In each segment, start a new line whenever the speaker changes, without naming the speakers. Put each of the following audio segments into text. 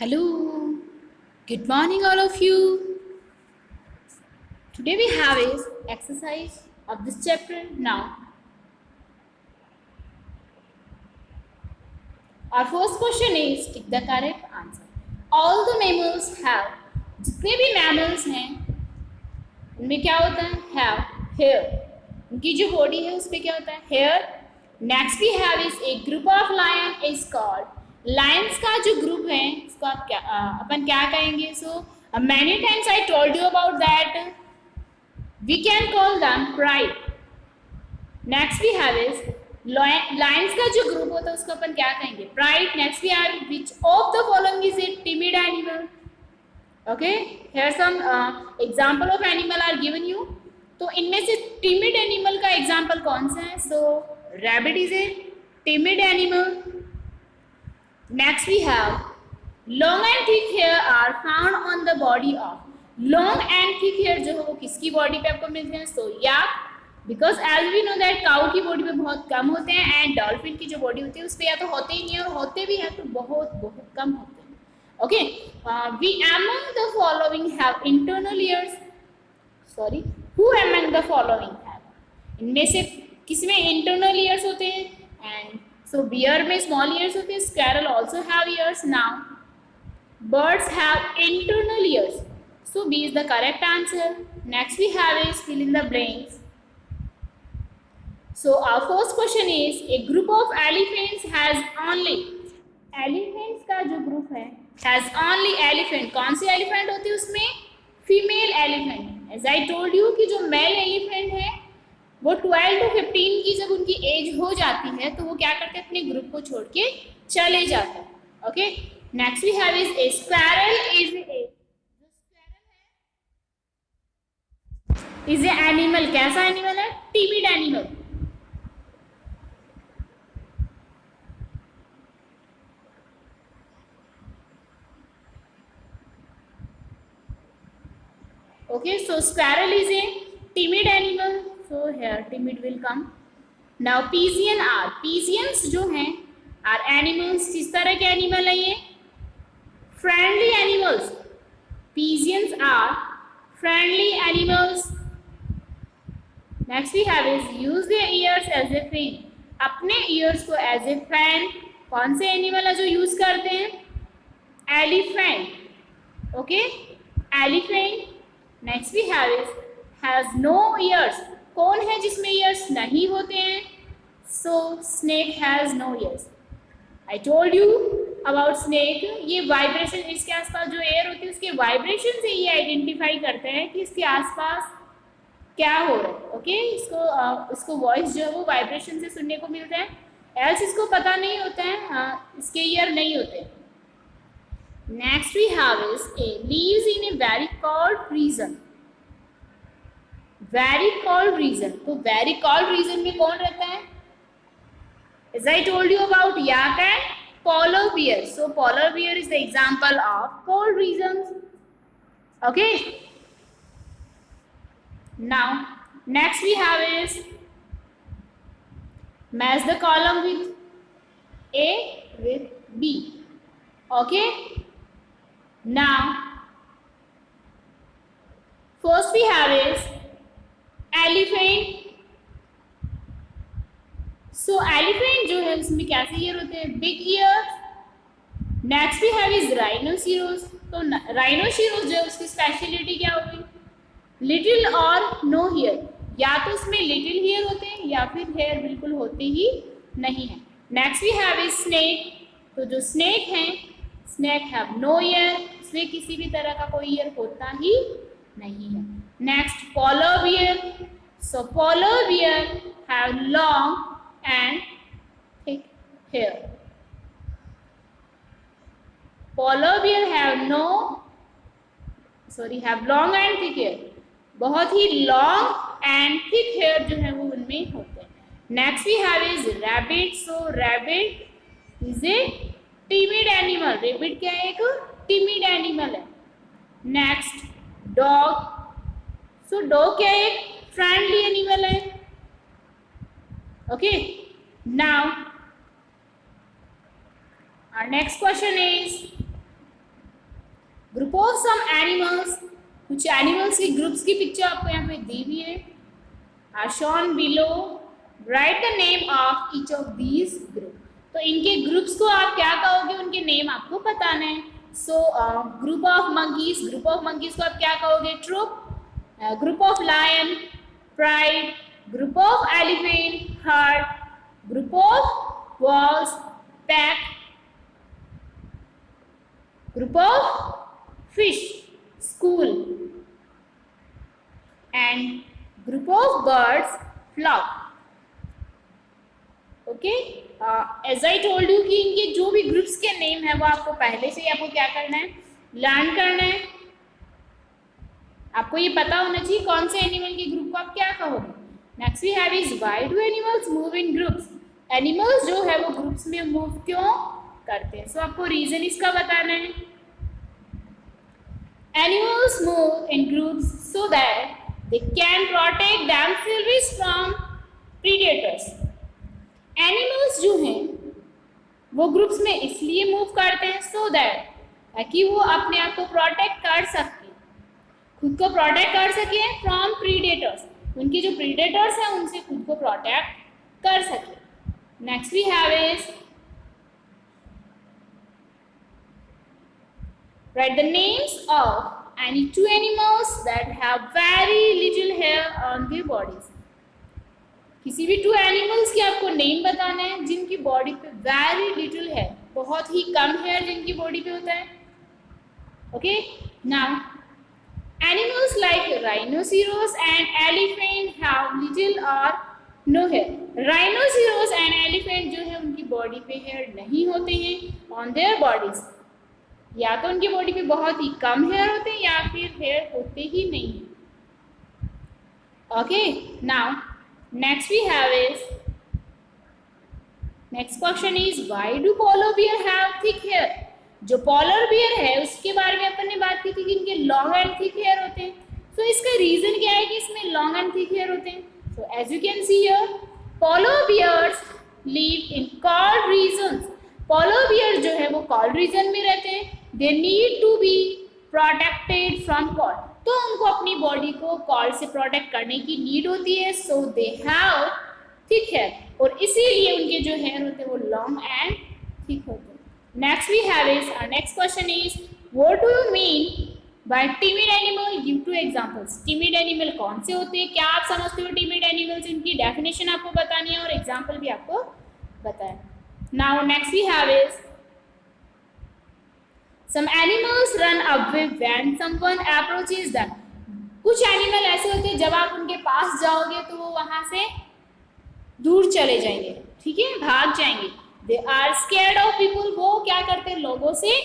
Hello, good morning, all of you. Today we have is exercise of this chapter. Now, our first question is tick the correct answer. All the mammals have, जितने भी mammals हैं उनमें क्या होता है have hair. उनकी जो body है उसमें क्या होता है hair. Next we have is a group of lion is called. Lions का जो group है इसको आप क्या अपन क्या कहेंगे? So many times I told you about that. We can call them pride. Next we have is lions का जो group होता है उसको अपन क्या कहेंगे? Pride. Next we have which of the following is a timid animal? Okay, here some example of animal are given you. तो इनमें से timid animal का example कौन सा है? So rabbit is a timid animal. Next we have long and thick hair are found on the body of. Long and thick hair जो है वो किसकी बॉडी पे आपको मिलते हैं? So yak, because as we know that cow की body पे बहुत कम होते हैं एंड डॉल्फिन की जो बॉडी होती है उस पर या तो होते ही नहीं है और होते भी हैं तो बहुत बहुत कम होते हैं. Okay, we among the following have internal ears. Sorry, who among the following have, इनमें से किसमें इंटरनल ईयर्स होते हैं? एंड सो बियर में स्मॉल ईयर्स होते हैं. Squirrel also have ears. Now birds have internal ears. So B is the correct answer. Next we have is fill in the blanks. So our first question is a group of elephants has only. Elephants का जो group है has only elephant. कौन सी elephant होती है उसमें? Female elephant. As I told you कि जो male elephant है वो 12 to 15 की जब उनकी एज हो जाती है तो वो क्या करते हैं? अपने ग्रुप को छोड़ के चले जाते हैं. Okay, next we have is a squirrel is a is a animal. कैसा एनिमल है? Timid animal. Okay, so squirrel is a timid animal. So here timid will come. Now pigeon are, pigeons जो हैं are animals. किस तरह के animal है ये? Friendly animals. Pigeons are friendly animals. Next we have is use their ears as a fan. अपने ears को as a fan कौन से एनिमल है जो यूज करते हैं? Elephant. Okay, elephant. Next we have is has no ears. कौन है जिसमें ईयर्स नहीं होते हैं? So snake has no ears. I told you about snake. ये वाइब्रेशन, इसके आसपास जो एयर होती है उसके वाइब्रेशन से ये आइडेंटिफाई करते हैं कि इसके आसपास क्या हो रहा है. ओके, इसको वॉइस जो है वो वाइब्रेशन से सुनने को मिलता है. एल्स इसको पता नहीं होता है, इसके ईयर नहीं होते. Next we have is a leaves in a very cold region. Very cold region. तो वेरी कोल्ड रीजन में कौन रहता है? As I told you about yak and polar bear. So polar bear is the example of cold regions. Okay. Now next we have is match the column with A with B. Okay. Now first we have is elephant. So elephant जो है उसमें कैसे ear होते हैं? Big ear. Next we have is rhinoceros. तो rhinoceros जो है उसकी स्पेशलिटी क्या होगी? Little or no hair. या तो उसमें लिटिल हेयर होते हैं या फिर हेयर बिल्कुल होते ही नहीं है. Next we have is snake. तो जो स्नेक हैं, स्नेक हैव नो ईयर. इसमें किसी भी तरह का कोई ईयर होता ही नहीं है. Next polar bear. So polar bear have long and thick hair. Polar bear have long and thick hair. बहुत ही long and thick hair जो है वो उनमें होते हैं. Next we have is rabbit. So rabbit is a timid animal. Rabbit क्या है? एक timid animal है. Next dog. So dog क्या है? एक friendly animal है. Okay, now our next question is group of some animals, कुछ एनिमल्स के ग्रुप्स की पिक्चर आपको यहाँ पे दी हुई है, are shown below, write the name of each of these group. तो इनके ग्रुप्स को आप क्या कहोगे, उनके नेम आपको बताना है। So group of monkeys, group of monkeys को आप क्या कहोगे, troop. Group of lion, pride. Group of elephant, herd. Group of wolves, pack. Group of fish, school. And group of birds, flock. Okay, as I told you कि इनके जो भी groups के name है वो आपको पहले से ही आपको क्या करना है, लर्न करना है। आपको ये पता होना चाहिए कौन से एनिमल के ग्रुप को आप क्या कहोगे। Next we have is why do animals move in groups. Animals जो है वो ग्रुप्स में मूव क्यों करते हैं, सो आपको रीजन इसका बताना है। Animals move in groups so that they can protect themselves from predators. Animals जो हैं वो ग्रुप्स में इसलिए मूव करते हैं सो दैट, ताकि वो अपने आप को प्रोटेक्ट कर सके, खुद को प्रोटेक्ट कर सके फ्रॉम प्रीडेटर्स, उनके जो प्रीडेटर्स हैं उनसे खुद को प्रोटेक्ट कर सके। Next we have is write the names of any two animals that have very little hair on their bodies. किसी भी टू एनिमल्स के आपको नेम बताना है जिनकी बॉडी पे वेरी लिटिल है, बहुत ही कम हेयर जिनकी बॉडी पे होता है। Okay, now animals like rhinoceros and elephant have little or no hair. Rhinoceros and elephant जो है उनकी बॉडी पे हेयर नहीं होते हैं ऑन देयर बॉडीज, या तो उनकी बॉडी पे बहुत ही कम हेयर होते हैं या फिर हेयर होते ही नहीं है। Okay, now next we have is next question is why do polar bear have thick hair। जो polar bear है उसके बारे में अपन ने बात की थी कि इनके long and thick hair होते हैं। तो इसका रीजन क्या है कि इसमें long and thick hair होते हैं। so as you can see here polar bears live in cold regions। polar bear जो है वो cold region में रहते हैं। they need to be protected from cold, तो उनको अपनी बॉडी को कॉल्ड से प्रोटेक्ट करने की नीड होती है। सो दे हैव थिक हेयर, और इसीलिए उनके जो हेयर होते हैं वो लॉन्ग एंड थिक होते हैं। Next we have is our next question is what do you mean by timid animal, give two examples. Timid animal कौन से होते हैं, क्या आप समझते हो टिमिड एनिमल्स, इनकी डेफिनेशन आपको बतानी है और एग्जाम्पल भी आपको बताया। Now next we have is Some animals run away when someone approaches them। कुछ एनिमल ऐसे होते हैं जब आप उनके पास जाओगे तो वो वहां से दूर चले जाएंगे, ठीक है, भाग जाएंगे। They are scared of people, वो क्या करते हैं, लोगों से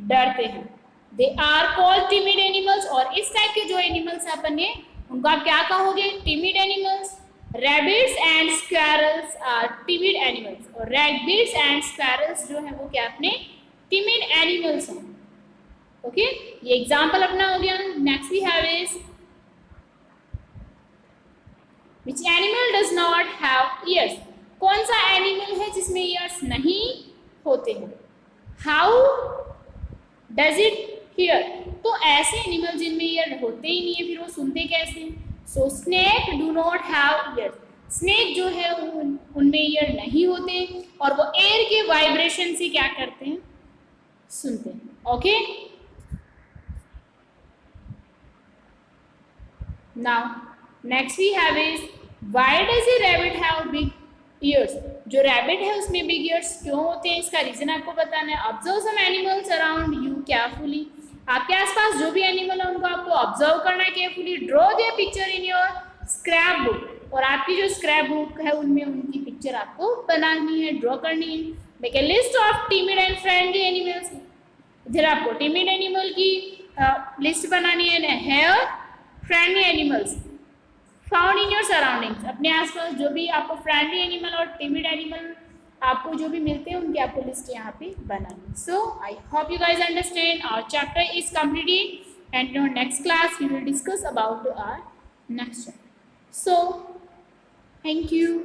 डरते हैं। They are called timid animals, और इस टाइप के जो एनिमल्स अपन ने उनको आप क्या कहोगे, timid animals। Rabbits and squirrels are timid animals, और rabbits and squirrels जो है वो क्या अपने timid animals हैं। ओके, ये एग्जाम्पल अपना हो गया। Next we have is which animal does not have ears. कौन सा एनिमल है जिसमें ईयर्स नहीं होते हैं। हाउ डज इट हियर, तो ऐसे एनिमल जिनमें ईयर होते ही नहीं है फिर वो सुनते कैसे। So snake do not have ears. Snake जो है उनमें ईयर नहीं होते और वो एयर के वाइब्रेशन से क्या करते हैं, सुनते हैं। Okay, now next we have is why does a rabbit have big ears। जो rabbit है उसमें big ears क्यों होते हैं, इसका रीजन आपको बताना है। observe some animals around you carefully। आपके आसपास जो भी एनिमल है उनको आपको ऑब्जर्व करना है carefully. Draw their picture in your scrap book, और आपकी जो स्क्रैप बुक है उनमें उनकी पिक्चर आपको बनानी है, ड्रॉ करनी है। Make a list of timid and friendly animals. इधर आपको टिमिड एनिमल की लिस्ट बनानी है। Here friendly animals found in your surroundings. अपने आसपास जो भी आपको फ्रेंडली एनिमल और टिमिड एनिमल आपको जो भी मिलते हैं उनकी आपको लिस्ट यहाँ पे बनानी। So I hope you guys understand our chapter is completed and in next class we will discuss about our next chapter. So thank you.